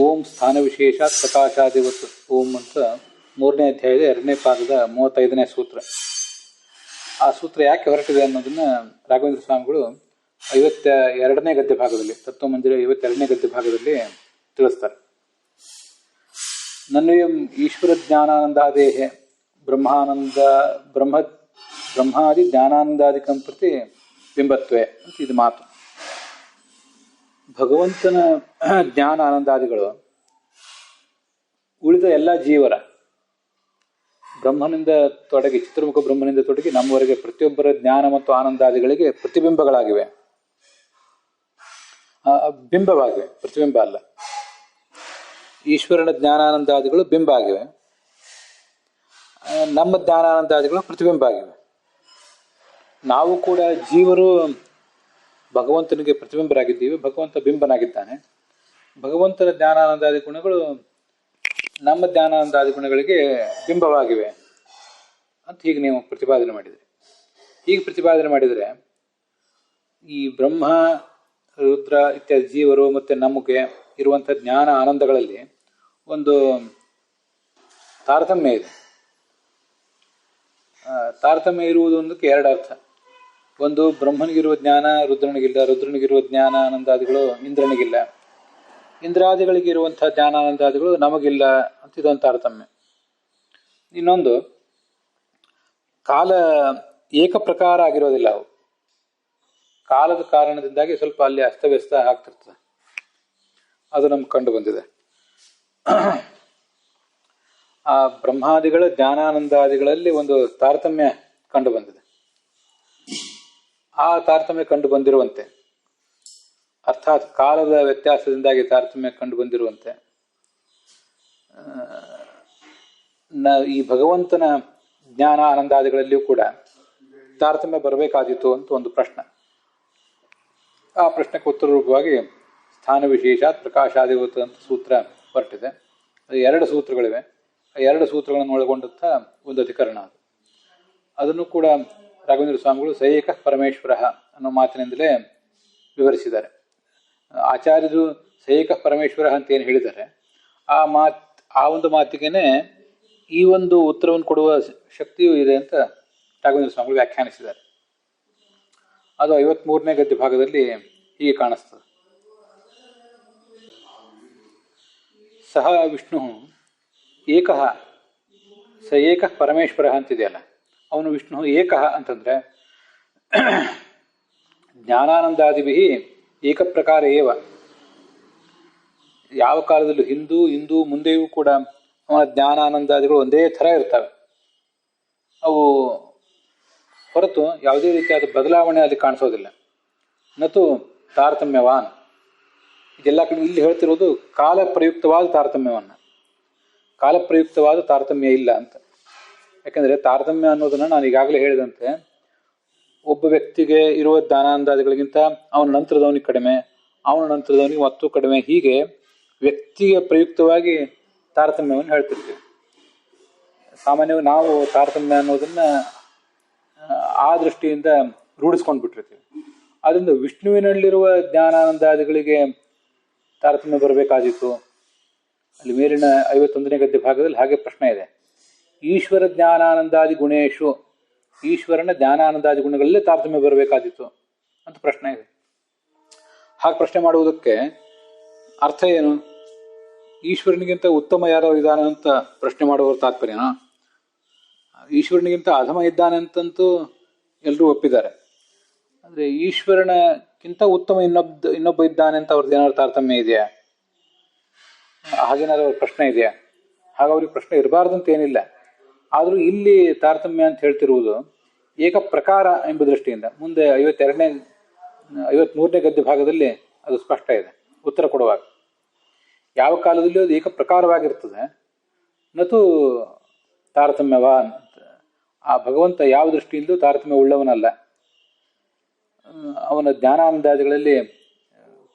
ಓಂ ಸ್ಥಾನ ವಿಶೇಷಾತ್ ಪ್ರಕಾಶಾದಿವತ್ ಓಂ ಅಂತ 3ನೇ ಅಧ್ಯಾಯದ 2ನೇ ಪಾದದ 35ನೇ ಸೂತ್ರ. ಆ ಸೂತ್ರ ಯಾಕೆ ಹೊರಟಿದೆ ಅನ್ನೋದನ್ನ ರಾಘವೇಂದ್ರ ಸ್ವಾಮಿಗಳು 52ನೇ ಗದ್ಯ ಭಾಗದಲ್ಲಿ, ತತ್ವಮಂಜರಿ 52ನೇ ಗದ್ಯ ಭಾಗದಲ್ಲಿ ತಿಳಿಸ್ತಾರೆ. ನನ್ವಯಂ ಈಶ್ವರ ಜ್ಞಾನಾನಂದಾದೇಹೆ ಬ್ರಹ್ಮಾದಿ ಜ್ಞಾನಾನಂದಾದಿಕಂ ಪ್ರತಿ ಬಿಂಬತ್ವೆ ಅಂತ ಇದು ಮಾತು. ಭಗವಂತನ ಜ್ಞಾನ ಆನಂದಾದಿಗಳು ಉಳಿದ ಎಲ್ಲ ಜೀವರ ಬ್ರಹ್ಮನಿಂದ ತೊಡಗಿ, ಚಿತ್ರಮುಖ ಬ್ರಹ್ಮನಿಂದ ತೊಡಗಿ ನಮ್ಮವರೆಗೆ ಪ್ರತಿಯೊಬ್ಬರ ಜ್ಞಾನ ಮತ್ತು ಆನಂದಾದಿಗಳಿಗೆ ಪ್ರತಿಬಿಂಬಗಳಾಗಿವೆ, ಬಿಂಬವಾಗಿವೆ, ಪ್ರತಿಬಿಂಬ ಅಲ್ಲ. ಈಶ್ವರನ ಜ್ಞಾನಾನಂದಾದಿಗಳು ಬಿಂಬ ಆಗಿವೆ, ನಮ್ಮ ಜ್ಞಾನಾನಂದಾದಿಗಳು ಪ್ರತಿಬಿಂಬ ಆಗಿವೆ. ನಾವು ಕೂಡ ಜೀವರು ಭಗವಂತನಿಗೆ ಪ್ರತಿಬಿಂಬರಾಗಿದ್ದೀವಿ, ಭಗವಂತ ಬಿಂಬನಾಗಿದ್ದಾನೆ. ಭಗವಂತನ ಜ್ಞಾನಾನಂದಾದಿ ಗುಣಗಳು ನಮ್ಮ ಜ್ಞಾನಾನಂದಾದಿ ಗುಣಗಳಿಗೆ ಬಿಂಬವಾಗಿವೆ ಅಂತ ಹೀಗೆ ನೀವು ಪ್ರತಿಪಾದನೆ ಮಾಡಿದರೆ, ಹೀಗೆ ಪ್ರತಿಪಾದನೆ ಮಾಡಿದರೆ ಈ ಬ್ರಹ್ಮ, ರುದ್ರ ಇತ್ಯಾದಿ ಜೀವರು ಮತ್ತು ನಮಗೆ ಇರುವಂಥ ಜ್ಞಾನ ಆನಂದಗಳಲ್ಲಿ ಒಂದು ತಾರತಮ್ಯ ಇದೆ. ತಾರತಮ್ಯ ಇರುವುದೊಂದಕ್ಕೆ ಎರಡು ಅರ್ಥ. ಒಂದು, ಬ್ರಹ್ಮನಿಗಿರುವ ಜ್ಞಾನ ರುದ್ರನಿಗಿಲ್ಲ, ರುದ್ರನಿಗಿರುವ ಜ್ಞಾನ ಆನಂದಾದಿಗಳು ಇಂದ್ರನಿಗಿಲ್ಲ, ಇಂದ್ರಾದಿಗಳಿಗಿರುವಂಥ ಜ್ಞಾನಾನಂದಾದಿಗಳು ನಮಗಿಲ್ಲ ಅಂತ ಇದೊಂದು ತಾರತಮ್ಯ. ಇನ್ನೊಂದು, ಕಾಲ ಏಕಪ್ರಕಾರ ಆಗಿರೋದಿಲ್ಲ. ಅವು ಕಾಲದ ಕಾರಣದಿಂದಾಗಿ ಸ್ವಲ್ಪ ಅಲ್ಲಿ ಅಸ್ತವ್ಯಸ್ತ ಆಗ್ತಿರ್ತದೆ. ಅದು ನಮ್ಗೆ ಕಂಡು ಬಂದಿದೆ. ಆ ಬ್ರಹ್ಮಾದಿಗಳ ಜ್ಞಾನಾನಂದಾದಿಗಳಲ್ಲಿ ಒಂದು ತಾರತಮ್ಯ ಕಂಡು ಬಂದಿದೆ. ಆ ತಾರತಮ್ಯ ಕಂಡು ಬಂದಿರುವಂತೆ, ಅರ್ಥಾತ್ ಕಾಲದ ವ್ಯತ್ಯಾಸದಿಂದಾಗಿ ತಾರತಮ್ಯ ಕಂಡು ಬಂದಿರುವಂತೆ ಈ ಭಗವಂತನ ಜ್ಞಾನ ಆನಂದಾದಿಗಳಲ್ಲಿಯೂ ಕೂಡ ತಾರತಮ್ಯ ಬರಬೇಕಾದೀತು ಅಂತ ಒಂದು ಪ್ರಶ್ನೆ. ಆ ಪ್ರಶ್ನೆಗೆ ಉತ್ತರ ರೂಪವಾಗಿ ಸ್ಥಾನ ವಿಶೇಷಾತ್ ಪ್ರಕಾಶಾದಿವತ್ ಅಂತ ಸೂತ್ರ ಹೊರಟಿದೆ. ಅದು 2 ಸೂತ್ರಗಳಿವೆ. ಆ 2 ಸೂತ್ರಗಳನ್ನು ಒಳಗೊಂಡಂಥ ಒಂದು ಅಧಿಕರಣ ಅದು. ಅದನ್ನು ಕೂಡ ರಾಘವೇಂದ್ರ ಸ್ವಾಮಿಗಳು ಸೈಕ ಪರಮೇಶ್ವರ ಅನ್ನೋ ಮಾತಿನಿಂದಲೇ ವಿವರಿಸಿದ್ದಾರೆ. ಆಚಾರ್ಯರು ಸೈಕ ಪರಮೇಶ್ವರ ಅಂತ ಏನು ಹೇಳಿದ್ದಾರೆ, ಆ ಒಂದು ಮಾತಿಗೇನೆ ಈ ಒಂದು ಉತ್ತರವನ್ನು ಕೊಡುವ ಶಕ್ತಿಯೂ ಇದೆ ಅಂತ ರಾಘವೇಂದ್ರ ಸ್ವಾಮಿಗಳು ವ್ಯಾಖ್ಯಾನಿಸಿದ್ದಾರೆ. ಅದು 53ನೇ ಗದ್ಯ ಭಾಗದಲ್ಲಿ ಹೀಗೆ ಕಾಣಿಸ್ತದೆ. ಸಹ ವಿಷ್ಣು ಏಕಃ ಸ ಏಕಃ ಪರಮೇಶ್ವರ ಅಂತಿದೆಯಲ್ಲ, ಅವನು ವಿಷ್ಣು ಏಕಃ ಅಂತಂದ್ರೆ ಜ್ಞಾನಾನಂದಾದಿಭಿ ಏಕಪ್ರಕಾರ ಏವ. ಯಾವ ಕಾಲದಲ್ಲೂ ಇಂದು ಮುಂದೆಯೂ ಕೂಡ ಅವನ ಜ್ಞಾನಾನಂದಾದಿಗಳು ಒಂದೇ ಥರ ಇರ್ತವೆ. ಅವು ಹೊರತು ಯಾವುದೇ ರೀತಿಯಾದ ಬದಲಾವಣೆ ಅಲ್ಲಿ ಕಾಣಿಸೋದಿಲ್ಲ. ನತು ತಾರತಮ್ಯವಾನ್. ಇದೆಲ್ಲ ಕಡೆ ಇಲ್ಲಿ ಹೇಳ್ತಿರೋದು ಕಾಲ ಪ್ರಯುಕ್ತವಾದ ತಾರತಮ್ಯವನ್ನು. ಕಾಲ ಪ್ರಯುಕ್ತವಾದ ತಾರತಮ್ಯ ಇಲ್ಲ ಅಂತ. ಯಾಕಂದರೆ ತಾರತಮ್ಯ ಅನ್ನೋದನ್ನು ನಾನು ಈಗಾಗಲೇ ಹೇಳಿದಂತೆ, ಒಬ್ಬ ವ್ಯಕ್ತಿಗೆ ಇರುವ ಜ್ಞಾನಾನಂದಾದಿಗಳಿಗಿಂತ ಅವನ ನಂತರದವನಿಗೆ ಕಡಿಮೆ, ಅವನ ನಂತರದವನಿಗೆ ಮತ್ತೂ ಕಡಿಮೆ, ಹೀಗೆ ವ್ಯಕ್ತಿಗೆ ಪ್ರಯುಕ್ತವಾಗಿ ತಾರತಮ್ಯವನ್ನು ಹೇಳ್ತಿರ್ತೀವಿ. ಸಾಮಾನ್ಯವಾಗಿ ನಾವು ತಾರತಮ್ಯ ಅನ್ನೋದನ್ನು ಆ ದೃಷ್ಟಿಯಿಂದ ರೂಢಿಸ್ಕೊಂಡು ಬಿಟ್ಟಿರ್ತೀವಿ. ಆದ್ದರಿಂದ ವಿಷ್ಣುವಿನಲ್ಲಿರುವ ಜ್ಞಾನಾನಂದಾದಿಗಳಿಗೆ ತಾರತಮ್ಯ ಬರಬೇಕಾದೀತು. ಅಲ್ಲಿ ಮೇಲಿನ 51ನೇ ಗದ್ಯ ಭಾಗದಲ್ಲಿ ಹಾಗೆ ಪ್ರಶ್ನೆ ಇದೆ. ಈಶ್ವರ ಜ್ಞಾನಾನಂದಾದಿ ಗುಣೇಶು, ಈಶ್ವರನ ಜ್ಞಾನಾನಂದಾದಿ ಗುಣಗಳಲ್ಲೇ ತಾರತಮ್ಯ ಬರಬೇಕಾದೀತು ಅಂತ ಪ್ರಶ್ನೆ ಇದೆ. ಹಾಗೆ ಪ್ರಶ್ನೆ ಮಾಡುವುದಕ್ಕೆ ಅರ್ಥ ಏನು? ಈಶ್ವರನಿಗಿಂತ ಉತ್ತಮ ಯಾರೋ ಇದ್ದಾನೆ ಅಂತ ಪ್ರಶ್ನೆ ಮಾಡುವವರ ತಾತ್ಪರ್ಯನಾ? ಈಶ್ವರನಿಗಿಂತ ಅಧಮ ಇದ್ದಾನೆ ಅಂತಂತೂ ಎಲ್ಲರೂ ಒಪ್ಪಿದ್ದಾರೆ. ಅಂದರೆ ಈಶ್ವರನಕ್ಕಿಂತ ಉತ್ತಮ ಇನ್ನೊಬ್ಬ ಇದ್ದಾನೆ ಅಂತ ಅವ್ರದ್ದು ಏನಾದ್ರು ತಾರತಮ್ಯ ಇದೆಯಾ? ಹಾಗೇನಾದ್ರು ಅವ್ರ ಪ್ರಶ್ನೆ ಇದೆಯಾ? ಹಾಗೆ ಅವ್ರಿಗೆ ಪ್ರಶ್ನೆ ಇರಬಾರ್ದಂತ ಏನಿಲ್ಲ. ಆದರೂ ಇಲ್ಲಿ ತಾರತಮ್ಯ ಅಂತ ಹೇಳ್ತಿರುವುದು ಏಕ ಪ್ರಕಾರ ಎಂಬ ದೃಷ್ಟಿಯಿಂದ ಮುಂದೆ 53ನೇ ಗದ್ಯ ಭಾಗದಲ್ಲಿ ಅದು ಸ್ಪಷ್ಟ ಇದೆ ಉತ್ತರ ಕೊಡುವಾಗ. ಯಾವ ಕಾಲದಲ್ಲಿಯೂ ಅದು ಏಕ ಪ್ರಕಾರವಾಗಿರ್ತದೆ. ನತು ತಾರತಮ್ಯವಾ ಅಂತ. ಆ ಭಗವಂತ ಯಾವ ದೃಷ್ಟಿಯಿಂದಲೂ ತಾರತಮ್ಯ ಉಳ್ಳವನಲ್ಲ. ಅವನ ಜ್ಞಾನಾನಂದಾದಿಗಳಲ್ಲಿ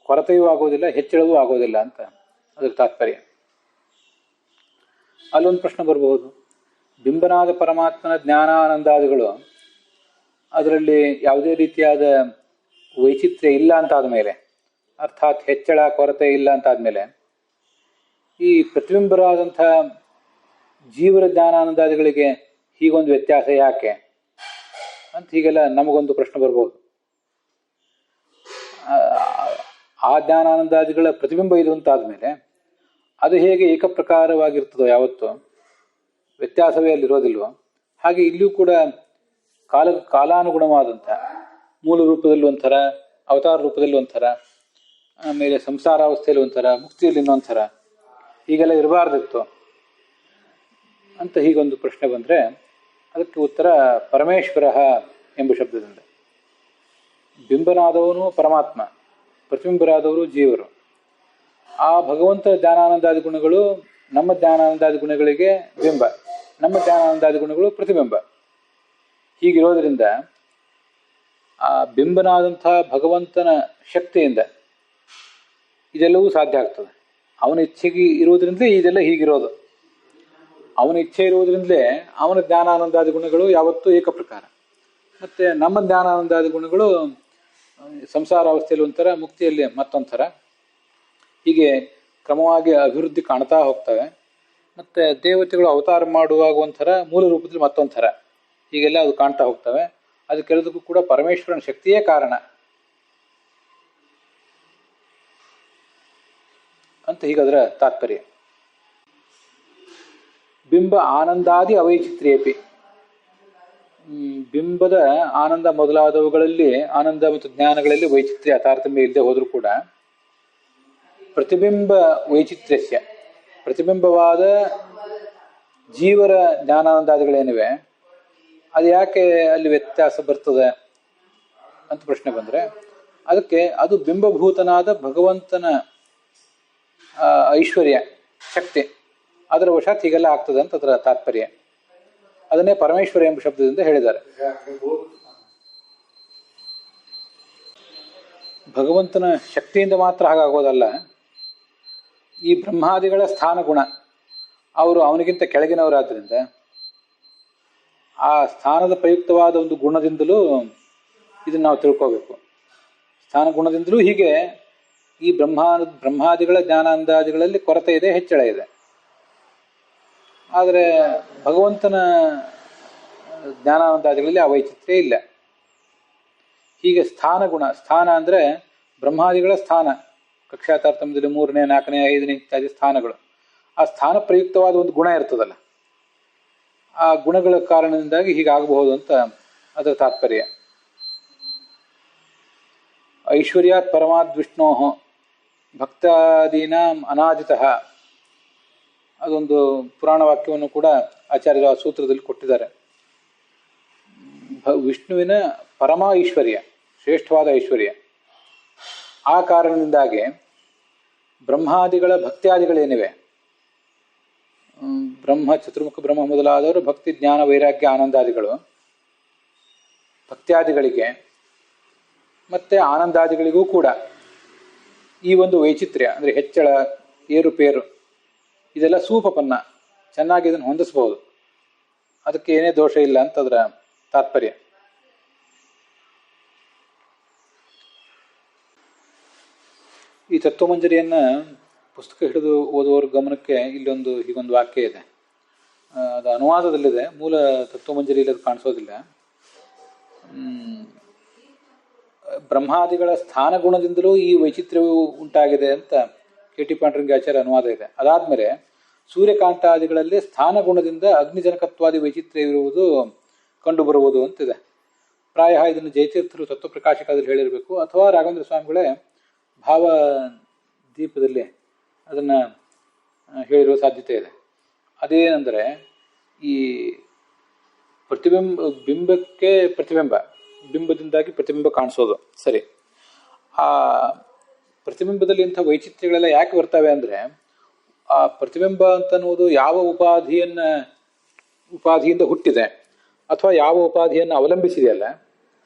ಕೊರತೆಯೂ ಆಗೋದಿಲ್ಲ, ಹೆಚ್ಚಳವೂ ಆಗೋದಿಲ್ಲ ಅಂತ ಅದರ ತಾತ್ಪರ್ಯ. ಅಲ್ಲೊಂದು ಪ್ರಶ್ನೆ ಬರಬಹುದು. ಬಿಂಬನಾದ ಪರಮಾತ್ಮನ ಜ್ಞಾನಾನಂದಾದಿಗಳು ಅದರಲ್ಲಿ ಯಾವುದೇ ರೀತಿಯಾದ ವೈಚಿತ್ರ್ಯ ಇಲ್ಲ ಅಂತಾದ ಮೇಲೆ, ಅರ್ಥಾತ್ ಹೆಚ್ಚಳ ಕೊರತೆ ಇಲ್ಲ ಅಂತಾದ್ಮೇಲೆ ಈ ಪ್ರತಿಬಿಂಬರಾದಂಥ ಜೀವರ ಜ್ಞಾನಾನಂದಾದಿಗಳಿಗೆ ಹೀಗೊಂದು ವ್ಯತ್ಯಾಸ ಯಾಕೆ ಅಂತ ಹೀಗೆಲ್ಲ ನಮಗೊಂದು ಪ್ರಶ್ನೆ ಬರ್ಬೋದು. ಆ ಜ್ಞಾನಾನಂದಾದಿಗಳ ಪ್ರತಿಬಿಂಬ ಇದು ಅಂತಾದ್ಮೇಲೆ ಅದು ಹೇಗೆ ಏಕಪ್ರಕಾರವಾಗಿರ್ತದೋ, ಯಾವತ್ತೂ ವ್ಯತ್ಯಾಸವೇ ಅಲ್ಲಿರೋದಿಲ್ವೋ, ಹಾಗೆ ಇಲ್ಲಿಯೂ ಕೂಡ ಕಾಲಾನುಗುಣವಾದಂಥ ಮೂಲ ರೂಪದಲ್ಲಿ ಒಂಥರ, ಅವತಾರ ರೂಪದಲ್ಲಿ ಒಂಥರ, ಆಮೇಲೆ ಸಂಸಾರಾವಸ್ಥೆಯಲ್ಲಿ ಒಂಥರ, ಮುಕ್ತಿಯಲ್ಲಿ ಇನ್ನೊಂಥರ, ಹೀಗೆಲ್ಲ ಇರಬಾರ್ದಿತ್ತು ಅಂತ ಹೀಗೊಂದು ಪ್ರಶ್ನೆ ಬಂದರೆ ಅದಕ್ಕೆ ಉತ್ತರ ಪರಮೇಶ್ವರ ಎಂಬ ಶಬ್ದದಿಂದ. ಬಿಂಬನಾದವನು ಪರಮಾತ್ಮ, ಪ್ರತಿಬಿಂಬರಾದವರು ಜೀವರು. ಆ ಭಗವಂತ ಜ್ಞಾನಾನಂದಾದಿ ಗುಣಗಳು ನಮ್ಮ ಜ್ಞಾನಾನಂದಾದಿ ಗುಣಗಳಿಗೆ ಬಿಂಬ, ನಮ್ಮ ಜ್ಞಾನಾನಂದಾದಿ ಗುಣಗಳು ಪ್ರತಿಬಿಂಬ. ಹೀಗಿರೋದ್ರಿಂದ ಆ ಬಿಂಬನಾದಂಥ ಭಗವಂತನ ಶಕ್ತಿಯಿಂದ ಇದೆಲ್ಲವೂ ಸಾಧ್ಯ ಆಗ್ತದೆ. ಅವನ ಇಚ್ಛೆಗೆ ಇರುವುದರಿಂದಲೇ ಇದೆಲ್ಲ ಹೀಗಿರೋದು. ಅವನ ಇಚ್ಛೆ ಇರುವುದರಿಂದಲೇ ಅವನ ಜ್ಞಾನಾನಂದಾದಿ ಗುಣಗಳು ಯಾವತ್ತೂ ಏಕಪ್ರಕಾರ. ಮತ್ತು ನಮ್ಮ ಜ್ಞಾನಾನಂದಾದಿ ಗುಣಗಳು ಸಂಸಾರಾವಸ್ಥೆಯಲ್ಲಿ ಒಂಥರ, ಮುಕ್ತಿಯಲ್ಲಿ ಮತ್ತೊಂಥರ, ಹೀಗೆ ಕ್ರಮವಾಗಿ ಅಭಿವೃದ್ಧಿ ಕಾಣ್ತಾ ಹೋಗ್ತವೆ. ಮತ್ತು ದೇವತೆಗಳು ಅವತಾರ ಮಾಡುವಾಗ ಒಂಥರ, ಮೂಲ ರೂಪದಲ್ಲಿ ಮತ್ತೊಂಥರ, ಹೀಗೆಲ್ಲ ಅದು ಕಾಣ್ತಾ ಹೋಗ್ತವೆ. ಅದಕ್ಕೆಲ್ಲದಕ್ಕೂ ಕೂಡ ಪರಮೇಶ್ವರನ ಶಕ್ತಿಯೇ ಕಾರಣ ಅಂತ ಹೀಗದರ ತಾತ್ಪರ್ಯ. ಬಿಂಬ ಆನಂದಾದಿ ಅವೈಚಿತ್ರ್ಯೇಪಿ, ಬಿಂಬದ ಆನಂದ ಮೊದಲಾದವುಗಳಲ್ಲಿ, ಆನಂದ ಮತ್ತು ಜ್ಞಾನಗಳಲ್ಲಿ ವೈಚಿತ್ರ್ಯ ತಾರತಮ್ಯ ಇಲ್ಲದೆ ಹೋದರೂ ಕೂಡ ಪ್ರತಿಬಿಂಬ ವೈಚಿತ್ರ್ಯಸ್ಯ, ಪ್ರತಿಬಿಂಬವಾದ ಜೀವರ ಜ್ಞಾನಾನಂದಾದಿಗಳೇನಿವೆ ಅದು ಯಾಕೆ ಅಲ್ಲಿ ವ್ಯತ್ಯಾಸ ಬರ್ತದೆ ಅಂತ ಪ್ರಶ್ನೆ ಬಂದರೆ ಅದಕ್ಕೆ ಅದು ಬಿಂಬಭೂತನಾದ ಭಗವಂತನ ಐಶ್ವರ್ಯ ಶಕ್ತಿ, ಅದರ ವಶಾತ್ ಹೀಗೆಲ್ಲ ಆಗ್ತದೆ ಅಂತ ಅದರ ತಾತ್ಪರ್ಯ. ಅದನ್ನೇ ಪರಮೇಶ್ವರ ಎಂಬ ಶಬ್ದದಿಂದ ಹೇಳಿದ್ದಾರೆ. ಭಗವಂತನ ಶಕ್ತಿಯಿಂದ ಮಾತ್ರ ಹಾಗಾಗೋದಲ್ಲ, ಈ ಬ್ರಹ್ಮಾದಿಗಳ ಸ್ಥಾನ ಗುಣ, ಅವರು ಅವನಿಗಿಂತ ಕೆಳಗಿನವರಾದ್ರಿಂದ ಆ ಸ್ಥಾನದ ಪ್ರಯುಕ್ತವಾದ ಒಂದು ಗುಣದಿಂದಲೂ ಇದನ್ನು ನಾವು ತಿಳ್ಕೋಬೇಕು. ಸ್ಥಾನ ಗುಣದಿಂದಲೂ ಹೀಗೆ ಈ ಬ್ರಹ್ಮಾದಿಗಳ ಜ್ಞಾನಾನಂದಾದಿಗಳಲ್ಲಿ ಕೊರತೆ ಇದೆ, ಹೆಚ್ಚಳ ಇದೆ. ಆದರೆ ಭಗವಂತನ ಜ್ಞಾನಾನಂದಾದಿಗಳಲ್ಲಿ ಆ ವೈಚಿತ್ರ್ಯ ಇಲ್ಲ. ಹೀಗೆ ಸ್ಥಾನ ಗುಣ, ಸ್ಥಾನ ಅಂದರೆ ಬ್ರಹ್ಮಾದಿಗಳ ಸ್ಥಾನ, ಕಕ್ಷಾ ತಾರತಮ್ಯದಲ್ಲಿ 3ನೇ 4ನೇ 5ನೇ ಇತ್ಯಾದಿ ಸ್ಥಾನಗಳು. ಆ ಸ್ಥಾನ ಪ್ರಯುಕ್ತವಾದ ಒಂದು ಗುಣ ಇರ್ತದಲ್ಲ, ಆ ಗುಣಗಳ ಕಾರಣದಿಂದಾಗಿ ಹೀಗಾಗಬಹುದು ಅಂತ ಅದರ ತಾತ್ಪರ್ಯ. ಐಶ್ವರ್ಯಾತ್ ಪರಮಾದ್ ವಿಷ್ಣೋ ಭಕ್ತಾದೀನಾಂ ಅನಾದಿತಃ, ಅದೊಂದು ಪುರಾಣ ವಾಕ್ಯವನ್ನು ಕೂಡ ಆಚಾರ್ಯರು ಆ ಸೂತ್ರದಲ್ಲಿ ಕೊಟ್ಟಿದ್ದಾರೆ. ವಿಷ್ಣುವಿನ ಪರಮ ಐಶ್ವರ್ಯ, ಶ್ರೇಷ್ಠವಾದ ಐಶ್ವರ್ಯ. ಆ ಕಾರಣದಿಂದಾಗಿ ಬ್ರಹ್ಮಾದಿಗಳ ಭಕ್ತ್ಯಾದಿಗಳೇನಿವೆ, ಬ್ರಹ್ಮ, ಚತುರ್ಮುಖ ಬ್ರಹ್ಮ ಮೊದಲಾದವರು ಭಕ್ತಿ, ಜ್ಞಾನ, ವೈರಾಗ್ಯ, ಆನಂದಾದಿಗಳು ಭಕ್ತ್ಯಾದಿಗಳಿಗೆ ಮತ್ತು ಆನಂದಾದಿಗಳಿಗೂ ಕೂಡ ಈ ಒಂದು ವೈಚಿತ್ರ್ಯ ಅಂದರೆ ಹೆಚ್ಚಳ, ಏರುಪೇರು, ಇದೆಲ್ಲ ಸೂಪಪನ್ನ, ಚೆನ್ನಾಗಿ ಇದನ್ನು ಹೊಂದಿಸ್ಬೋದು. ಅದಕ್ಕೆ ಏನೇ ದೋಷ ಇಲ್ಲ ಅಂತ ಅದರ ತಾತ್ಪರ್ಯ. ಈ ತತ್ವಮಂಜರಿಯನ್ನು ಪುಸ್ತಕ ಹಿಡಿದು ಓದುವವ್ರ ಗಮನಕ್ಕೆ ಇಲ್ಲೊಂದು ಹೀಗೊಂದು ವಾಕ್ಯ ಇದೆ. ಅದು ಅನುವಾದದಲ್ಲಿದೆ, ಮೂಲ ತತ್ವಮಂಜರಿಯಲ್ಲಿ ಅದು ಕಾಣಿಸೋದಿಲ್ಲ. ಬ್ರಹ್ಮಾದಿಗಳ ಸ್ಥಾನ ಗುಣದಿಂದಲೂ ಈ ವೈಚಿತ್ರ್ಯವು ಉಂಟಾಗಿದೆ ಅಂತ ಕೆ ಟಿ ಪಾಂಡುರಂಗಾಚಾರ್ಯ ಅನುವಾದ ಇದೆ. ಅದಾದಮೇಲೆ ಸೂರ್ಯಕಾಂತಾದಿಗಳಲ್ಲಿ ಸ್ಥಾನ ಗುಣದಿಂದ ಅಗ್ನಿಜನಕತ್ವಾದಿ ವೈಚಿತ್ರ್ಯ ಇರುವುದು ಕಂಡುಬರುವುದು ಅಂತಿದೆ. ಪ್ರಾಯ ಇದನ್ನು ಜಯತೀರ್ಥರು ತತ್ವಪ್ರಕಾಶಕದಲ್ಲಿ ಹೇಳಿರಬೇಕು, ಅಥವಾ ರಾಘವೇಂದ್ರ ಸ್ವಾಮಿಗಳೇ ಭಾವ ದೀಪದಲ್ಲಿ ಅದನ್ನು ಹೇಳಿರುವ ಸಾಧ್ಯತೆ ಇದೆ. ಅದೇನೆಂದರೆ, ಈ ಬಿಂಬಕ್ಕೆ ಪ್ರತಿಬಿಂಬ, ಬಿಂಬದಿಂದಾಗಿ ಪ್ರತಿಬಿಂಬ ಕಾಣಿಸೋದು ಸರಿ. ಆ ಪ್ರತಿಬಿಂಬದಲ್ಲಿ ಇಂಥ ವೈಚಿತ್ರ್ಯಗಳೆಲ್ಲ ಯಾಕೆ ಬರ್ತವೆ ಅಂದರೆ, ಆ ಪ್ರತಿಬಿಂಬ ಅಂತನ್ನುವುದು ಯಾವ ಉಪಾಧಿಯಿಂದ ಹುಟ್ಟಿದೆ ಅಥವಾ ಯಾವ ಉಪಾಧಿಯನ್ನು ಅವಲಂಬಿಸಿದೆಯಲ್ಲ,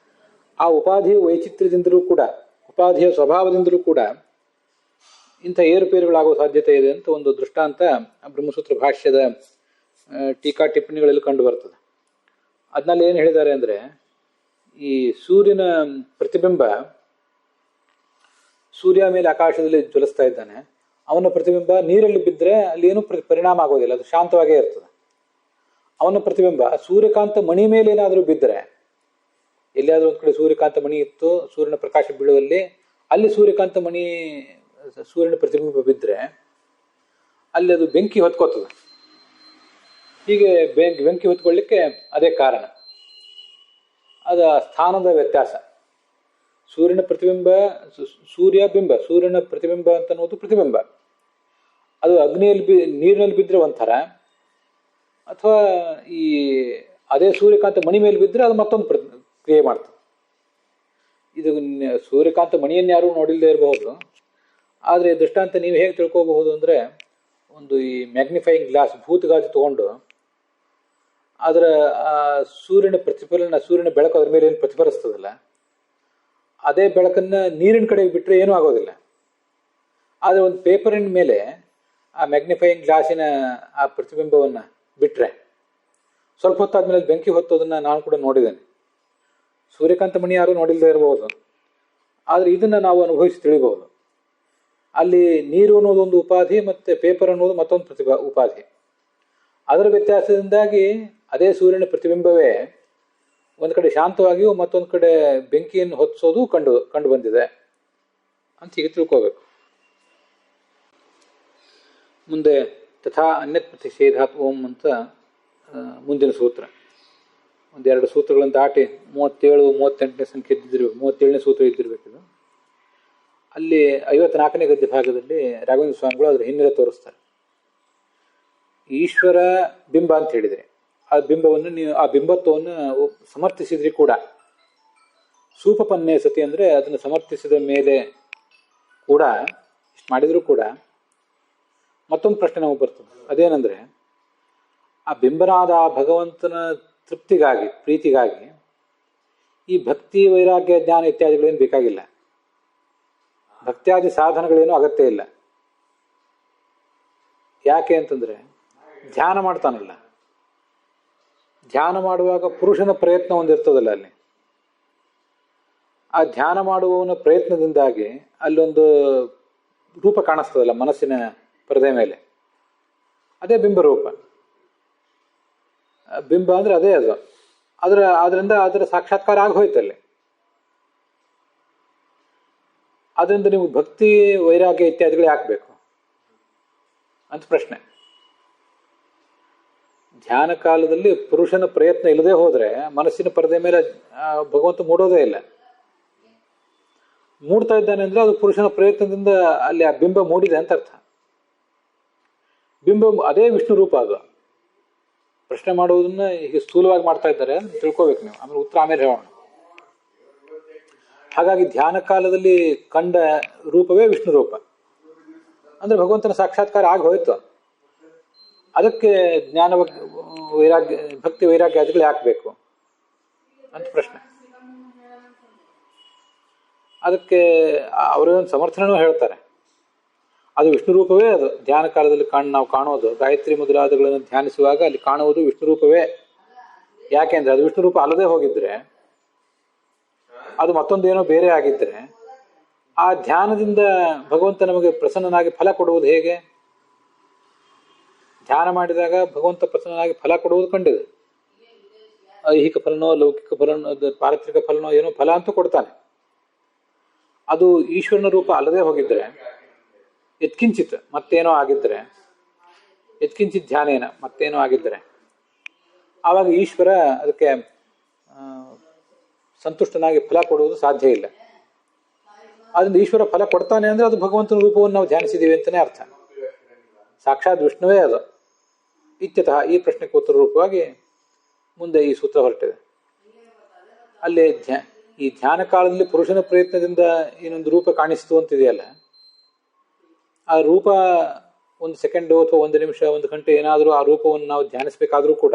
ಆ ಉಪಾಧಿಯ ವೈಚಿತ್ರ್ಯದಿಂದಲೂ ಕೂಡ, ಉಪಾಧಿಯ ಸ್ವಭಾವದಿಂದಲೂ ಕೂಡ ಇಂಥ ಏರುಪೇರುಗಳಾಗುವ ಸಾಧ್ಯತೆ ಇದೆ ಅಂತ ಒಂದು ದೃಷ್ಟಾಂತ ಬ್ರಹ್ಮಸೂತ್ರ ಭಾಷ್ಯದ ಟೀಕಾ ಟಿಪ್ಪಣಿಗಳಲ್ಲಿ ಕಂಡು ಬರ್ತದೆ. ಅದನ್ನಲ್ಲಿ ಏನು ಹೇಳಿದ್ದಾರೆ ಅಂದರೆ, ಈ ಸೂರ್ಯನ ಪ್ರತಿಬಿಂಬ ಸೂರ್ಯ ಮೇಲೆ ಆಕಾಶದಲ್ಲಿ ಜ್ವಲಿಸ್ತಾ ಇದ್ದಾನೆ. ಅವನ ಪ್ರತಿಬಿಂಬ ನೀರಲ್ಲಿ ಬಿದ್ದರೆ ಅಲ್ಲಿ ಏನೂ ಪರಿಣಾಮ ಆಗೋದಿಲ್ಲ, ಅದು ಶಾಂತವಾಗೇ ಇರ್ತದೆ. ಅವನ ಪ್ರತಿಬಿಂಬ ಸೂರ್ಯಕಾಂತ ಮಣಿ ಮೇಲೆ ಏನಾದರೂ ಬಿದ್ದರೆ, ಎಲ್ಲಿಯಾದರೂ ಒಂದು ಕಡೆ ಸೂರ್ಯಕಾಂತ ಮಣಿ ಇತ್ತು, ಸೂರ್ಯನ ಪ್ರಕಾಶ ಬೀಳುವಲ್ಲಿ, ಅಲ್ಲಿ ಸೂರ್ಯಕಾಂತ ಮಣಿ ಸೂರ್ಯನ ಪ್ರತಿಬಿಂಬ ಬಿದ್ದರೆ ಅಲ್ಲಿ ಅದು ಬೆಂಕಿ ಹೊತ್ಕೋತದೆ. ಹೀಗೆ ಬೆಂಕಿ ಹೊತ್ಕೊಳ್ಳಿಕ್ಕೆ ಅದೇ ಕಾರಣ. ಅದು ಸ್ಥಾನದ ವ್ಯತ್ಯಾಸ. ಸೂರ್ಯನ ಪ್ರತಿಬಿಂಬ, ಸೂರ್ಯನ ಪ್ರತಿಬಿಂಬ ಅಂತ ಅನ್ನೋದು ಪ್ರತಿಬಿಂಬ. ಅದು ಅಗ್ನಿಯಲ್ಲಿ ನೀರಿನಲ್ಲಿ ಬಿದ್ದರೆ ಒಂಥರ, ಅಥವಾ ಈ ಅದೇ ಸೂರ್ಯಕಾಂತ ಮಣಿ ಮೇಲೆ ಬಿದ್ದರೆ ಅದು ಮತ್ತೊಂದು ಕ್ರಿಯೆ ಮಾಡ್ತದೆ. ಇದು ಸೂರ್ಯಕಾಂತ ಮಣಿಯನ್ನು ಯಾರೂ ನೋಡಿಲ್ಲದೆ ಇರಬಹುದು, ಆದರೆ ದೃಷ್ಟಾಂತ ನೀವು ಹೇಗೆ ತಿಳ್ಕೋಬಹುದು ಅಂದರೆ, ಒಂದು ಈ ಮ್ಯಾಗ್ನಿಫೈಯಿಂಗ್ ಗ್ಲಾಸ್ ಭೂತಗಾಜು ತಗೊಂಡು ಅದರ ಸೂರ್ಯನ ಪ್ರತಿಫಲನ, ಸೂರ್ಯನ ಬೆಳಕು ಅದ್ರ ಮೇಲೆ ಏನು ಪ್ರತಿಫಲಿಸ್ತದಲ್ಲ, ಅದೇ ಬೆಳಕನ್ನು ನೀರಿನ ಕಡೆಗೆ ಬಿಟ್ಟರೆ ಏನೂ ಆಗೋದಿಲ್ಲ. ಆದರೆ ಒಂದು ಪೇಪರಿನ ಮೇಲೆ ಆ ಮ್ಯಾಗ್ನಿಫೈಯಿಂಗ್ ಗ್ಲಾಸಿನ ಆ ಪ್ರತಿಬಿಂಬವನ್ನು ಬಿಟ್ಟರೆ ಸ್ವಲ್ಪ ಹೊತ್ತಾದ್ಮೇಲೆ ಬೆಂಕಿ ಹೊತ್ತೋದನ್ನು ನಾನು ಕೂಡ ನೋಡಿದ್ದೇನೆ. ಸೂರ್ಯಕಾಂತ ಮಣಿ ಯಾರೂ ನೋಡಿಲ್ಲದೆ ಇರಬಹುದು, ಆದರೆ ಇದನ್ನು ನಾವು ಅನುಭವಿಸಿ ತಿಳಿಬಹುದು. ಅಲ್ಲಿ ನೀರು ಅನ್ನೋದು ಒಂದು ಉಪಾಧಿ ಮತ್ತು ಪೇಪರ್ ಅನ್ನೋದು ಮತ್ತೊಂದು ಉಪಾಧಿ. ಅದರ ವ್ಯತ್ಯಾಸದಿಂದಾಗಿ ಅದೇ ಸೂರ್ಯನ ಪ್ರತಿಬಿಂಬವೇ ಒಂದು ಕಡೆ ಶಾಂತವಾಗಿಯೂ ಮತ್ತೊಂದು ಕಡೆ ಬೆಂಕಿಯನ್ನು ಹೊತ್ತಿಸೋದು ಕಂಡು ಬಂದಿದೆ ಅಂತ ಹೀಗೆ ತಿಳ್ಕೋಬೇಕು. ಮುಂದೆ ತಥಾ ಅನ್ಯತ್ ಪ್ರತಿಷೇಧಾತ್ ಓಂ ಅಂತ ಮುಂದಿನ ಸೂತ್ರ. ಒಂದೆರಡು ಸೂತ್ರಗಳನ್ನು ದಾಟಿ 37, 38ನೇ ಸಂಖ್ಯೆ ಇದ್ದಿರ್ಬೇಕು, 37ನೇ ಸೂತ್ರ ಇದ್ದಿರಬೇಕಿದು. ಅಲ್ಲಿ 54ನೇ ಗದ್ಯ ಭಾಗದಲ್ಲಿ ರಾಘವೇಂದ್ರ ಸ್ವಾಮಿಗಳು ಅದರ ಹಿನ್ನೆಲೆ ತೋರಿಸ್ತಾರೆ. ಈಶ್ವರ ಬಿಂಬ ಅಂತ ಹೇಳಿದರೆ ಆ ಬಿಂಬವನ್ನು ನೀವು, ಆ ಬಿಂಬತ್ವವನ್ನು ಸಮರ್ಥಿಸಿದ್ರಿ ಕೂಡ, ಸೂಪಪನ್ನೇ ಸತಿ ಅಂದರೆ ಅದನ್ನು ಸಮರ್ಥಿಸಿದ ಮೇಲೆ ಕೂಡ ಇಷ್ಟು ಮಾಡಿದರೂ ಕೂಡ ಮತ್ತೊಂದು ಪ್ರಶ್ನೆ ನಮಗೆ ಬರ್ತದೆ. ಅದೇನೆಂದರೆ, ಆ ಬಿಂಬನಾದ ಆ ಭಗವಂತನ ತೃಪ್ತಿಗಾಗಿ, ಪ್ರೀತಿಗಾಗಿ ಈ ಭಕ್ತಿ, ವೈರಾಗ್ಯ, ಜ್ಞಾನ ಇತ್ಯಾದಿಗಳೇನು ಬೇಕಾಗಿಲ್ಲ. ಭಕ್ತ್ಯಾದಿ ಸಾಧನಗಳೇನು ಅಗತ್ಯ ಇಲ್ಲ. ಯಾಕೆ ಅಂತಂದರೆ, ಧ್ಯಾನ ಮಾಡ್ತಾನಲ್ಲ, ಧ್ಯಾನ ಮಾಡುವಾಗ ಪುರುಷನ ಪ್ರಯತ್ನ ಒಂದಿರ್ತದಲ್ಲ ಅಲ್ಲಿ. ಆ ಧ್ಯಾನ ಮಾಡುವವನ ಪ್ರಯತ್ನದಿಂದಾಗಿ ಅಲ್ಲೊಂದು ರೂಪ ಕಾಣಿಸ್ತದಲ್ಲ ಮನಸ್ಸಿನ ಪರದೆ ಮೇಲೆ, ಅದೇ ಬಿಂಬರೂಪ. ಬಿಂಬ ಅಂದರೆ ಅದೇ ಅದು. ಅದರಿಂದ ಅದರ ಸಾಕ್ಷಾತ್ಕಾರ ಆಗಿ ಹೋಯ್ತಲ್ಲಿ. ಅದರಿಂದ ನೀವು ಭಕ್ತಿ, ವೈರಾಗ್ಯ ಇತ್ಯಾದಿಗಳು ಯಾಕಬೇಕು ಅಂತ ಪ್ರಶ್ನೆ. ಧ್ಯಾನ ಕಾಲದಲ್ಲಿ ಪುರುಷನ ಪ್ರಯತ್ನ ಇಲ್ಲದೆ ಹೋದರೆ ಮನಸ್ಸಿನ ಪರದೆ ಮೇಲೆ ಭಗವಂತ ಮೂಡೋದೇ ಇಲ್ಲ. ಮೂಡ್ತಾ ಇದ್ದಾನೆ ಅಂದರೆ ಅದು ಪುರುಷನ ಪ್ರಯತ್ನದಿಂದ ಅಲ್ಲಿ ಆ ಬಿಂಬ ಮೂಡಿದೆ ಅಂತ ಅರ್ಥ. ಬಿಂಬ ಅದೇ ವಿಷ್ಣು ರೂಪ. ಅದು ಪ್ರಶ್ನೆ ಮಾಡುವುದನ್ನ ಹೀಗೆ ಸ್ಥೂಲವಾಗಿ ಮಾಡ್ತಾ ಇದ್ದಾರೆ ಅಂತ ತಿಳ್ಕೋಬೇಕು ನೀವು, ಆಮೇಲೆ ಉತ್ತರ ಆಮೇಲೆ ಹೇಳೋಣ. ಹಾಗಾಗಿ ಧ್ಯಾನ ಕಾಲದಲ್ಲಿ ಕಂಡ ರೂಪವೇ ವಿಷ್ಣು ರೂಪ. ಅಂದರೆ ಭಗವಂತನ ಸಾಕ್ಷಾತ್ಕಾರ ಆಗಿ ಹೋಯ್ತು. ಅದಕ್ಕೆ ಜ್ಞಾನ, ವೈರಾಗ್ಯ, ಭಕ್ತಿ, ವೈರಾಗ್ಯಾದಿಗಳು ಯಾಕೆ ಬೇಕು ಅಂತ ಪ್ರಶ್ನೆ. ಅದಕ್ಕೆ ಅವರೊಂದು ಸಮರ್ಥನೆಯೂ ಹೇಳ್ತಾರೆ. ಅದು ವಿಷ್ಣು ರೂಪವೇ. ಅದು ಧ್ಯಾನ ಕಾಲದಲ್ಲಿ ನಾವು ಕಾಣೋದು, ಗಾಯತ್ರಿ ಮೊದಲಾದಗಳನ್ನು ಧ್ಯಾನಿಸುವಾಗ ಅಲ್ಲಿ ಕಾಣುವುದು ವಿಷ್ಣು ರೂಪವೇ. ಯಾಕೆಂದ್ರೆ ಅದು ವಿಷ್ಣು ರೂಪ ಅಲ್ಲದೆ ಹೋಗಿದ್ರೆ, ಅದು ಮತ್ತೊಂದೇನೋ ಬೇರೆ ಆಗಿದ್ರೆ, ಆ ಧ್ಯಾನದಿಂದ ಭಗವಂತ ನಮಗೆ ಪ್ರಸನ್ನನಾಗಿ ಫಲ ಕೊಡುವುದು ಹೇಗೆ? ಧ್ಯಾನ ಮಾಡಿದಾಗ ಭಗವಂತ ಪ್ರಸನ್ನನಾಗಿ ಫಲ ಕೊಡುವುದು ಕಂಡಿದೆ. ಐಹಿಕ ಫಲನೋ, ಲೌಕಿಕ ಫಲನೋ, ಪಾರತ್ರಿಕ ಫಲನೋ, ಏನೋ ಫಲ ಅಂತೂ ಕೊಡ್ತಾನೆ. ಅದು ಈಶ್ವರನ ರೂಪ ಅಲ್ಲದೆ ಹೋಗಿದ್ರೆ, ಯತ್ಕಿಂಚಿತ್ ಮತ್ತೇನೋ ಆಗಿದ್ರೆ, ಯತ್ಕಿಂಚಿತ್ ಧ್ಯಾನೇನ ಮತ್ತೇನೋ ಆಗಿದ್ರೆ, ಆವಾಗ ಈಶ್ವರ ಅದಕ್ಕೆ ಸಂತುಷ್ಟನಾಗಿ ಫಲ ಕೊಡುವುದು ಸಾಧ್ಯ ಇಲ್ಲ. ಅದರಿಂದ ಈಶ್ವರ ಫಲ ಕೊಡ್ತಾನೆ ಅಂದರೆ ಅದು ಭಗವಂತನ ರೂಪವನ್ನು ನಾವು ಧ್ಯಾನಿಸಿದ್ದೀವಿ ಅಂತಲೇ ಅರ್ಥ. ಸಾಕ್ಷಾತ್ ವಿಷ್ಣುವೇ ಅದು. ಇತ್ಯತಃ ಈ ಪ್ರಶ್ನೆಗೆ ಉತ್ತರ ರೂಪವಾಗಿ ಮುಂದೆ ಈ ಸೂತ್ರ ಹೊರಟಿದೆ. ಅಲ್ಲಿ ಈ ಧ್ಯಾನ ಕಾಲದಲ್ಲಿ ಪುರುಷನ ಪ್ರಯತ್ನದಿಂದ ಏನೊಂದು ರೂಪ ಕಾಣಿಸ್ತು ಅಂತಿದೆಯಲ್ಲ, ಆ ರೂಪ ಒಂದು ಸೆಕೆಂಡು ಅಥವಾ 1 ನಿಮಿಷ, 1 ಗಂಟೆ ಏನಾದರೂ ಆ ರೂಪವನ್ನು ನಾವು ಧ್ಯಾನಿಸ್ಬೇಕಾದ್ರೂ ಕೂಡ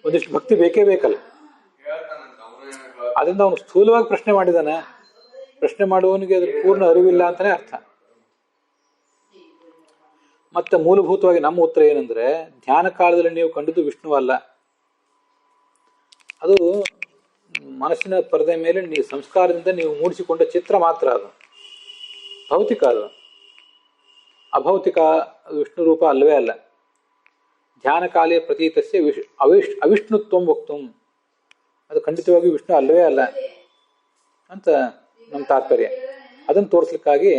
ಒಂದಿಷ್ಟು ಭಕ್ತಿ ಬೇಕೇ ಬೇಕಲ್ಲ. ಅದರಿಂದ ಅವನು ಸ್ಥೂಲವಾಗಿ ಪ್ರಶ್ನೆ ಮಾಡಿದಾನೆ. ಪ್ರಶ್ನೆ ಮಾಡುವವನಿಗೆ ಅದ್ರ ಪೂರ್ಣ ಅರಿವಿಲ್ಲ ಅಂತಾನೆ ಅರ್ಥ. ಮತ್ತೆ ಮೂಲಭೂತವಾಗಿ ನಮ್ಮ ಉತ್ತರ ಏನಂದ್ರೆ, ಧ್ಯಾನ ಕಾಲದಲ್ಲಿ ನೀವು ಕಂಡದ್ದು ವಿಷ್ಣುವಲ್ಲ, ಅದು ಮನಸ್ಸಿನ ಪರದೆ ಮೇಲೆ ನೀವು ಸಂಸ್ಕಾರದಿಂದ ನೀವು ಮೂಡಿಸಿಕೊಂಡ ಚಿತ್ರ ಮಾತ್ರ. ಅದು ಭೌತಿಕ. ಅದು ಅಭೌತಿಕ ವಿಷ್ಣು ರೂಪ ಅಲ್ಲವೇ ಅಲ್ಲ. ಧ್ಯಾನ ಕಾಲೇ ಪ್ರತೀತಸ್ಯ ಅವಿಷ್ಣುತ್ವಂ ವಕ್ತುಂ, ಅದು ಖಂಡಿತವಾಗಿ ವಿಷ್ಣು ಅಲ್ಲವೇ ಅಲ್ಲ ಅಂತ ನಮ್ಮ ತಾತ್ಪರ್ಯ. ಅದನ್ನು ತೋರಿಸ್ಲಿಕ್ಕಾಗಿ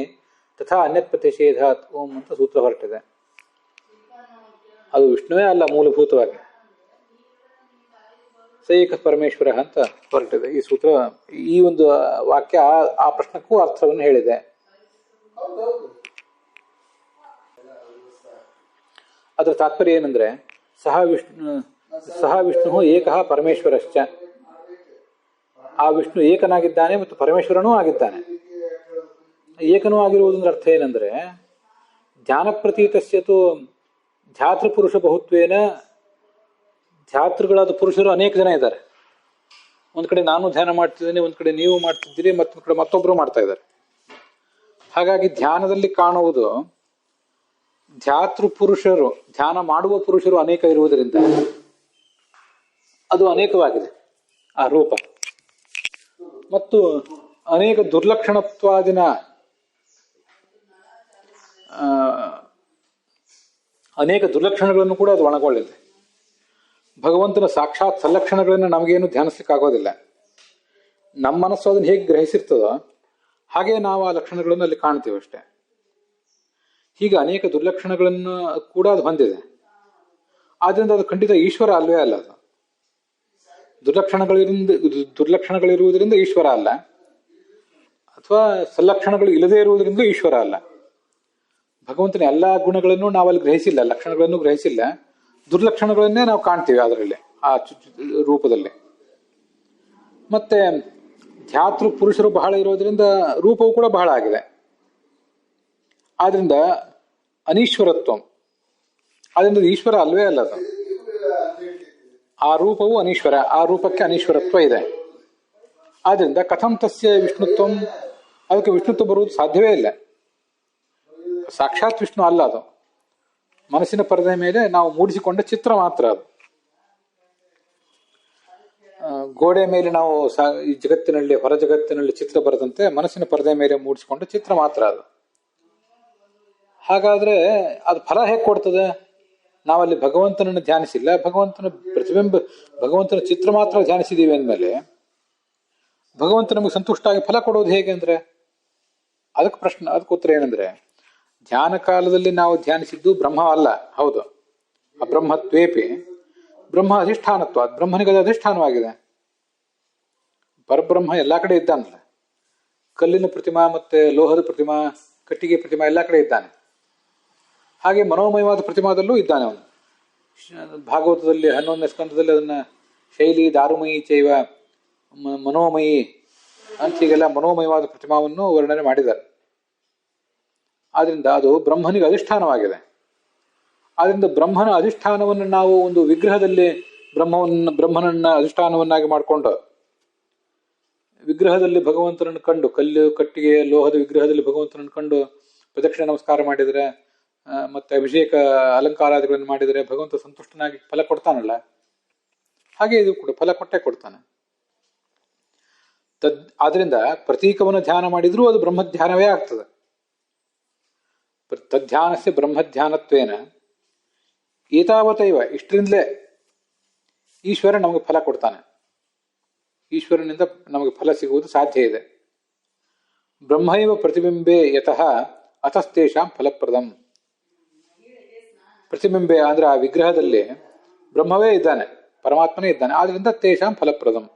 ತಥಾ ಅನ್ಯತ್ ಪ್ರತಿಷೇಧಾತ್ ಓಂ ಅಂತ ಸೂತ್ರ ಹೊರಟಿದೆ. ಅದು ವಿಷ್ಣುವೇ ಅಲ್ಲ ಮೂಲಭೂತವಾಗಿ, ಸೈಕ ಪರಮೇಶ್ವರ ಅಂತ ಹೊರಟಿದೆ ಈ ಸೂತ್ರ. ಈ ಒಂದು ವಾಕ್ಯ ಆ ಪ್ರಶ್ನಕ್ಕೂ ಅರ್ಥವನ್ನು ಹೇಳಿದೆ. ಅದರ ತಾತ್ಪರ್ಯ ಏನಂದ್ರೆ ಸಹ ವಿಷ್ಣು ಏಕಃ ಪರಮೇಶ್ವರಶ್ಚ, ಆ ವಿಷ್ಣು ಏಕನಾಗಿದ್ದಾನೆ ಮತ್ತು ಪರಮೇಶ್ವರನೂ ಆಗಿದ್ದಾನೆ. ಏಕನೂ ಆಗಿರುವುದರ ಅರ್ಥ ಏನಂದ್ರೆ ಧ್ಯಾನ ಪ್ರತೀತಸ್ಯತು ಧ್ಯಾತೃಪುರುಷ ಬಹುತ್ವೇನ, ಧ್ಯಾತೃಗಳಾದ ಪುರುಷರು ಅನೇಕ ಜನ ಇದ್ದಾರೆ. ಒಂದ್ ಕಡೆ ನಾನು ಧ್ಯಾನ ಮಾಡ್ತಿದ್ದೇನೆ, ಒಂದ್ ಕಡೆ ನೀವು ಮಾಡ್ತಿದ್ದೀರಿ, ಮತ್ತೊಂದ್ ಕಡೆ ಮತ್ತೊಬ್ರು ಮಾಡ್ತಾ ಇದ್ದಾರೆ. ಹಾಗಾಗಿ ಧ್ಯಾನದಲ್ಲಿ ಕಾಣುವುದು ಧ್ಯಾತೃ ಪುರುಷರು, ಧ್ಯಾನ ಮಾಡುವ ಪುರುಷರು ಅನೇಕ ಇರುವುದರಿಂದ ಅದು ಅನೇಕವಾಗಿದೆ ಆ ರೂಪ. ಮತ್ತು ಅನೇಕ ದುರ್ಲಕ್ಷಣತ್ವಾದಿನ ಅನೇಕ ದುರ್ಲಕ್ಷಣಗಳನ್ನು ಕೂಡ ಅದು ಒಳಗೊಳ್ಳಿದೆ. ಭಗವಂತನ ಸಾಕ್ಷಾತ್ ಸಲ್ಲಕ್ಷಣಗಳನ್ನು ನಮಗೇನು ಧ್ಯಾನಿಸ್ಲಿಕ್ಕಾಗೋದಿಲ್ಲ. ನಮ್ಮ ಮನಸ್ಸು ಅದನ್ನು ಹೇಗೆ ಗ್ರಹಿಸಿರ್ತದೋ ಹಾಗೆ ನಾವು ಆ ಲಕ್ಷಣಗಳನ್ನು ಅಲ್ಲಿ ಕಾಣ್ತೀವಿ ಅಷ್ಟೇ. ಹೀಗೆ ಅನೇಕ ದುರ್ಲಕ್ಷಣಗಳನ್ನು ಕೂಡ ಅದು ಹೊಂದಿದೆ. ಆದ್ರಿಂದ ಅದು ಖಂಡಿತ ಈಶ್ವರ ಅಲ್ವೇ ಅಲ್ಲ. ಅದು ದುರ್ಲಕ್ಷಣಗಳಿರುವುದರಿಂದ ಈಶ್ವರ ಅಲ್ಲ, ಅಥವಾ ಸಲ್ಲಕ್ಷಣಗಳು ಇಲ್ಲದೇ ಇರುವುದರಿಂದ ಈಶ್ವರ ಅಲ್ಲ. ಭಗವಂತನ ಎಲ್ಲಾ ಗುಣಗಳನ್ನು ನಾವಲ್ಲಿ ಗ್ರಹಿಸಿಲ್ಲ, ಲಕ್ಷಣಗಳನ್ನು ಗ್ರಹಿಸಿಲ್ಲ, ದುರ್ಲಕ್ಷಣಗಳನ್ನೇ ನಾವು ಕಾಣ್ತೀವಿ ಅದರಲ್ಲಿ, ಆ ರೂಪದಲ್ಲಿ. ಮತ್ತೆ ಧ್ಯಾತೃ ಪುರುಷರು ಬಹಳ ಇರೋದ್ರಿಂದ ರೂಪವು ಕೂಡ ಬಹಳ ಆಗಿದೆ. ಆದ್ರಿಂದ ಅನೀಶ್ವರತ್ವ, ಆದ್ರಿಂದ ಈಶ್ವರ ಅಲ್ವೇ ಅಲ್ಲ ಅದು. ಆ ರೂಪವು ಅನೀಶ್ವರ, ಆ ರೂಪಕ್ಕೆ ಅನೀಶ್ವರತ್ವ ಇದೆ. ಆದ್ರಿಂದ ಕಥಂ ತಸ್ಯ ವಿಷ್ಣುತ್ವಂ, ಅದಕ್ಕೆ ವಿಷ್ಣುತ್ವ ಬರುವುದು ಸಾಧ್ಯವೇ ಇಲ್ಲ. ಸಾಕ್ಷಾತ್ ವಿಷ್ಣು ಅಲ್ಲ ಅದು, ಮನಸ್ಸಿನ ಪರದೆ ಮೇಲೆ ನಾವು ಮೂಡಿಸಿಕೊಂಡ ಚಿತ್ರ ಮಾತ್ರ ಅದು. ಗೋಡೆ ಮೇಲೆ ನಾವು ಈ ಜಗತ್ತಿನಲ್ಲಿ, ಹೊರ ಜಗತ್ತಿನಲ್ಲಿ ಚಿತ್ರ ಬರದಂತೆ ಮನಸ್ಸಿನ ಪರದೆ ಮೇಲೆ ಮೂಡಿಸಿಕೊಂಡ ಚಿತ್ರ ಮಾತ್ರ ಅದು. ಹಾಗಾದ್ರೆ ಅದು ಫಲ ಹೇಗೆ ಕೊಡ್ತದೆ? ನಾವಲ್ಲಿ ಭಗವಂತನನ್ನು ಧ್ಯಾನಿಸಿಲ್ಲ, ಭಗವಂತನ ಪ್ರತಿಬಿಂಬ, ಭಗವಂತನ ಚಿತ್ರ ಮಾತ್ರ ಧ್ಯಾನಿಸಿದೀವಿ ಅಂದಮೇಲೆ ಭಗವಂತ ನಮಗೆ ಸಂತುಷ್ಟ ಆಗಿ ಫಲ ಕೊಡೋದು ಹೇಗೆ ಅಂದ್ರೆ, ಅದಕ್ಕೆ ಉತ್ತರ ಏನಂದ್ರೆ, ಧ್ಯಾನ ಕಾಲದಲ್ಲಿ ನಾವು ಧ್ಯಾನಿಸಿದ್ದು ಬ್ರಹ್ಮ ಅಲ್ಲ, ಹೌದು, ಅಬ್ರಹ್ಮತ್ವೇಪಿ ಬ್ರಹ್ಮ ಅಧಿಷ್ಠಾನತ್ವ, ಬ್ರಹ್ಮನಿಗೆ ಅದು ಅಧಿಷ್ಠಾನವಾಗಿದೆ. ಪರಬ್ರಹ್ಮ ಎಲ್ಲಾ ಕಡೆ ಇದ್ದಾನಲ್ಲ, ಕಲ್ಲಿನ ಪ್ರತಿಮಾ ಮತ್ತೆ ಲೋಹದ ಪ್ರತಿಮಾ, ಕಟ್ಟಿಗೆ ಪ್ರತಿಮಾ ಎಲ್ಲಾ ಕಡೆ ಇದ್ದಾನೆ. ಹಾಗೆ ಮನೋಮಯವಾದ ಪ್ರತಿಮಾದಲ್ಲೂ ಇದ್ದಾನೆ ಅವನು. ಭಾಗವತದಲ್ಲಿ 11ನೇ ಸ್ಕಂದದಲ್ಲಿ ಅದನ್ನ ಶೈಲಿ ದಾರುಮಯಿ ಚೈವ ಮನೋಮಯಿ ಅಂತೀಗೆಲ್ಲ ಮನೋಮಯವಾದ ಪ್ರತಿಮಾವನ್ನು ವರ್ಣನೆ ಮಾಡಿದ್ದಾರೆ. ಆದ್ರಿಂದ ಅದು ಬ್ರಹ್ಮನಿಗೆ ಅಧಿಷ್ಠಾನವಾಗಿದೆ. ಆದ್ರಿಂದ ಬ್ರಹ್ಮನ ಅಧಿಷ್ಠಾನವನ್ನು ನಾವು ಒಂದು ವಿಗ್ರಹದಲ್ಲಿ ಬ್ರಹ್ಮನನ್ನ ಅಧಿಷ್ಠಾನವನ್ನಾಗಿ ಮಾಡಿಕೊಂಡು ವಿಗ್ರಹದಲ್ಲಿ ಭಗವಂತನನ್ನು ಕಂಡು, ಕಲ್ಲು ಕಟ್ಟಿಗೆ ಲೋಹದ ವಿಗ್ರಹದಲ್ಲಿ ಭಗವಂತನನ್ನು ಕಂಡು ಪ್ರದಕ್ಷಿಣೆ ನಮಸ್ಕಾರ ಮಾಡಿದರೆ, ಮತ್ತೆ ಅಭಿಷೇಕ ಅಲಂಕಾರಾದಿಗಳನ್ನು ಮಾಡಿದರೆ ಭಗವಂತ ಸಂತುಷ್ಟನಾಗಿ ಫಲ ಕೊಡ್ತಾನಲ್ಲ, ಹಾಗೆ ಇದು ಕೂಡ ಫಲ ಕೊಟ್ಟೆ ಕೊಡ್ತಾನೆ. ಆದ್ರಿಂದ ಪ್ರತೀಕವನ್ನು ಧ್ಯಾನ ಮಾಡಿದ್ರೂ ಅದು ಬ್ರಹ್ಮಧ್ಯಾನವೇ ಆಗ್ತದೆ. ತದ್ಧ್ಯಾನಸ್ಯ ಬ್ರಹ್ಮಧ್ಯಾನತ್ವೇನ ಏತಾವತೈವ, ಇಷ್ಟರಿಂದಲೇ ಈಶ್ವರ ನಮಗೆ ಫಲ ಕೊಡ್ತಾನೆ. ಈಶ್ವರನಿಂದ ನಮಗೆ ಫಲ ಸಿಗುವುದು ಸಾಧ್ಯ ಇದೆ. ಬ್ರಹ್ಮೈವ ಪ್ರತಿಬಿಂಬೆ ಯತಃ ಅತಸ್ತೇಷಾಂ ಫಲಪ್ರದಂ. ಪ್ರತಿಬಿಂಬೆ ಅಂದ್ರೆ ಆ ವಿಗ್ರಹದಲ್ಲಿ ಬ್ರಹ್ಮವೇ ಇದ್ದಾನೆ, ಪರಮಾತ್ಮನೇ ಇದ್ದಾನೆ. ಆದ್ರಿಂದ ತೇಷಾಂ ಫಲಪ್ರದಂ,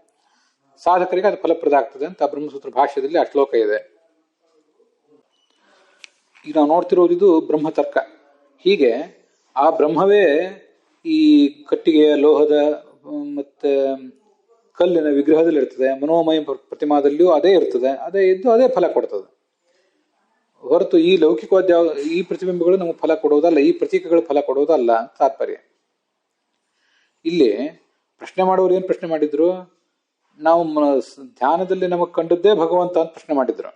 ಸಾಧಕರಿಗೆ ಅದು ಫಲಪ್ರದ ಆಗ್ತದೆ ಅಂತ ಬ್ರಹ್ಮಸೂತ್ರ ಭಾಷ್ಯದಲ್ಲಿ ಆ ಶ್ಲೋಕ ಇದೆ. ಈಗ ನಾವು ನೋಡ್ತಿರೋದು ಇದು ಬ್ರಹ್ಮತರ್ಕ. ಹೀಗೆ ಆ ಬ್ರಹ್ಮವೇ ಈ ಕಟ್ಟಿಗೆಯ ಲೋಹದ ಮತ್ತೆ ಕಲ್ಲಿನ ವಿಗ್ರಹದಲ್ಲಿ ಇರ್ತದೆ, ಮನೋಮಯ ಪ್ರತಿಮಾದಲ್ಲಿಯೂ ಅದೇ ಇರ್ತದೆ, ಅದೇ ಇದ್ದು ಅದೇ ಫಲ ಕೊಡ್ತದೆ. ಹೊರತು ಈ ಲೌಕಿಕವಾದ ಈ ಪ್ರತಿಬಿಂಬಗಳು ನಮಗೆ ಫಲ ಕೊಡುವುದಲ್ಲ, ಈ ಪ್ರತೀಕಗಳು ಫಲ ಕೊಡುವುದಲ್ಲ ಅಂತ ತಾತ್ಪರ್ಯ. ಇಲ್ಲಿ ಪ್ರಶ್ನೆ ಮಾಡೋರು ಏನ್ ಪ್ರಶ್ನೆ ಮಾಡಿದ್ರು? ನಾವು ಧ್ಯಾನದಲ್ಲಿ ನಮಗೆ ಕಂಡದ್ದೇ ಭಗವಂತ ಅಂತ ಪ್ರಶ್ನೆ ಮಾಡಿದ್ರು.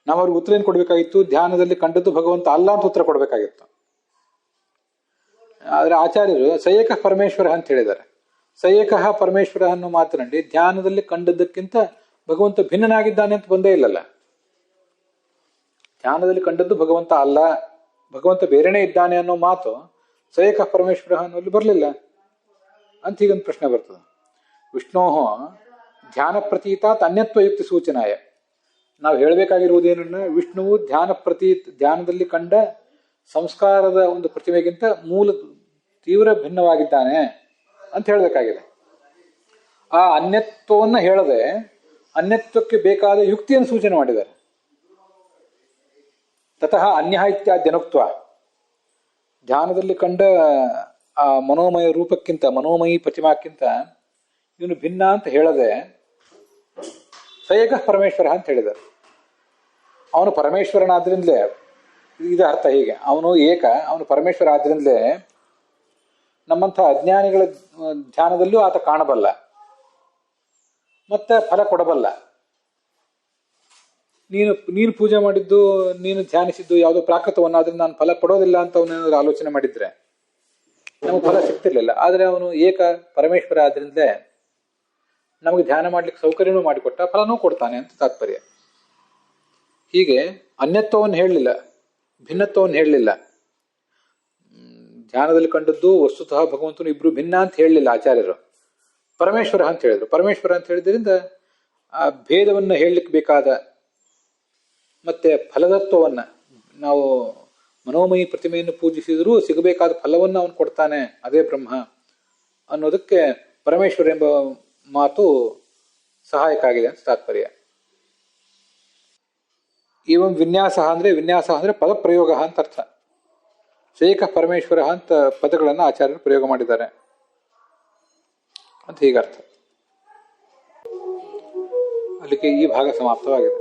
ನಾವು ಅವ್ರಿಗೆ ಉತ್ತರ ಏನ್ ಕೊಡ್ಬೇಕಾಗಿತ್ತು? ಧ್ಯಾನದಲ್ಲಿ ಕಂಡದ್ದು ಭಗವಂತ ಅಲ್ಲ ಅಂತ ಉತ್ತರ ಕೊಡ್ಬೇಕಾಗಿತ್ತು. ಆದ್ರೆ ಆಚಾರ್ಯರು ಸಯೇಕ ಪರಮೇಶ್ವರ ಅಂತ ಹೇಳಿದ್ದಾರೆ. ಸಯೇಕಃ ಪರಮೇಶ್ವರ ಅನ್ನೋ ಮಾತನಾಡಿ ಧ್ಯಾನದಲ್ಲಿ ಕಂಡದ್ದಕ್ಕಿಂತ ಭಗವಂತ ಭಿನ್ನನಾಗಿದ್ದಾನೆ ಅಂತ ಬಂದೇ ಇಲ್ಲಲ್ಲ. ಧ್ಯಾನದಲ್ಲಿ ಕಂಡದ್ದು ಭಗವಂತ ಅಲ್ಲ, ಭಗವಂತ ಬೇರೆನೇ ಇದ್ದಾನೆ ಅನ್ನೋ ಮಾತು ಸಯಕ ಪರಮೇಶ್ವರ ಅನ್ನೋಲ್ಲಿ ಬರಲಿಲ್ಲ ಅಂತ ಹೀಗೊಂದು ಪ್ರಶ್ನೆ ಬರ್ತದೆ. ವಿಷ್ಣೋ ಧ್ಯಾನ ಪ್ರತೀತಾತ್ ಅನ್ಯತ್ವಯುಕ್ತಿ ಸೂಚನಾಯ. ನಾವು ಹೇಳಬೇಕಾಗಿರುವುದೇನನ್ನ, ವಿಷ್ಣುವು ಧ್ಯಾನದಲ್ಲಿ ಕಂಡ ಸಂಸ್ಕಾರದ ಒಂದು ಪ್ರತಿಮೆಗಿಂತ ಮೂಲ ತೀವ್ರ ಭಿನ್ನವಾಗಿದ್ದಾನೆ ಅಂತ ಹೇಳಬೇಕಾಗಿದೆ. ಆ ಅನ್ಯತ್ವವನ್ನು ಹೇಳದೆ ಅನ್ಯತ್ವಕ್ಕೆ ಬೇಕಾದ ಯುಕ್ತಿಯನ್ನು ಸೂಚನೆ ಮಾಡಿದ್ದಾರೆ. ತತಃ ಅನ್ಯ ಇತ್ಯಾದ್ಯನುಕ್ತ. ಧ್ಯಾನದಲ್ಲಿ ಕಂಡ ಆ ಮನೋಮಯ ರೂಪಕ್ಕಿಂತ, ಮನೋಮಯಿ ಪ್ರತಿಮಾಕ್ಕಿಂತ ಇವನು ಭಿನ್ನ ಅಂತ ಹೇಳದೆ ಸಯಕ ಪರಮೇಶ್ವರ ಅಂತ ಹೇಳಿದ್ದಾರೆ. ಅವನು ಪರಮೇಶ್ವರನಾದ್ರಿಂದಲೇ, ಇದು ಅರ್ಥ ಹೀಗೆ, ಅವನು ಏಕ, ಅವನು ಪರಮೇಶ್ವರ ಆದ್ರಿಂದಲೇ ನಮ್ಮಂಥ ಅಜ್ಞಾನಿಗಳ ಧ್ಯಾನದಲ್ಲೂ ಆತ ಕಾಣಬಲ್ಲ, ಮತ್ತೆ ಫಲ ಕೊಡಬಲ್ಲ. ನೀನು ಪೂಜೆ ಮಾಡಿದ್ದು, ನೀನು ಧ್ಯಾನಿಸಿದ್ದು ಯಾವುದೋ ಪ್ರಾಕೃತವನ್ನು, ಆದ್ರೆ ನಾನು ಫಲ ಕೊಡೋದಿಲ್ಲ ಅಂತ ಅವನೇನಾದ್ರು ಆಲೋಚನೆ ಮಾಡಿದ್ರೆ ನಮಗೆ ಫಲ ಸಿಗ್ತಿರ್ಲಿಲ್ಲ. ಆದರೆ ಅವನು ಏಕ ಪರಮೇಶ್ವರ ಆದ್ರಿಂದಲೇ ನಮಗೆ ಧ್ಯಾನ ಮಾಡ್ಲಿಕ್ಕೆ ಸೌಕರ್ಯನೂ ಮಾಡಿಕೊಟ್ಟ, ಫಲನೂ ಕೊಡ್ತಾನೆ ಅಂತ ತಾತ್ಪರ್ಯ. ಹೀಗೆ ಅನ್ಯತ್ವವನ್ನು ಹೇಳಲಿಲ್ಲ, ಭಿನ್ನತ್ವವನ್ನು ಹೇಳಲಿಲ್ಲ. ಧ್ಯಾನದಲ್ಲಿ ಕಂಡದ್ದು ವಸ್ತುತಃ ಭಗವಂತನು ಇಬ್ರು ಭಿನ್ನ ಅಂತ ಹೇಳಲಿಲ್ಲ ಆಚಾರ್ಯರು, ಪರಮೇಶ್ವರ ಅಂತ ಹೇಳಿದ್ರು. ಪರಮೇಶ್ವರ ಅಂತ ಹೇಳಿದ್ರಿಂದ ಆ ಭೇದವನ್ನು ಹೇಳಲಿಕ್ಕೆ ಬೇಕಾದ ಮತ್ತೆ ಫಲದತ್ವವನ್ನ, ನಾವು ಮನೋಮಯಿ ಪ್ರತಿಮೆಯನ್ನು ಪೂಜಿಸಿದರೂ ಸಿಗಬೇಕಾದ ಫಲವನ್ನು ಅವನು ಕೊಡ್ತಾನೆ, ಅದೇ ಬ್ರಹ್ಮ ಅನ್ನೋದಕ್ಕೆ ಪರಮೇಶ್ವರ ಎಂಬ ಮಾತು ಸಹಾಯಕ ಆಗಿದೆ ಅಂತ ತಾತ್ಪರ್ಯ. ಇವಂ ವಿನ್ಯಾಸ ಅಂದ್ರೆ ಪದಪ್ರಯೋಗ ಅಂತ ಅರ್ಥ. ಶೇಖ ಪರಮೇಶ್ವರ ಅಂತ ಪದಗಳನ್ನು ಆಚಾರ್ಯರು ಪ್ರಯೋಗ ಮಾಡಿದ್ದಾರೆ ಅಂತ ಹೀಗರ್ಥ. ಅಲ್ಲಿಗೆ ಈ ಭಾಗ ಸಮಾಪ್ತವಾಗಿದೆ.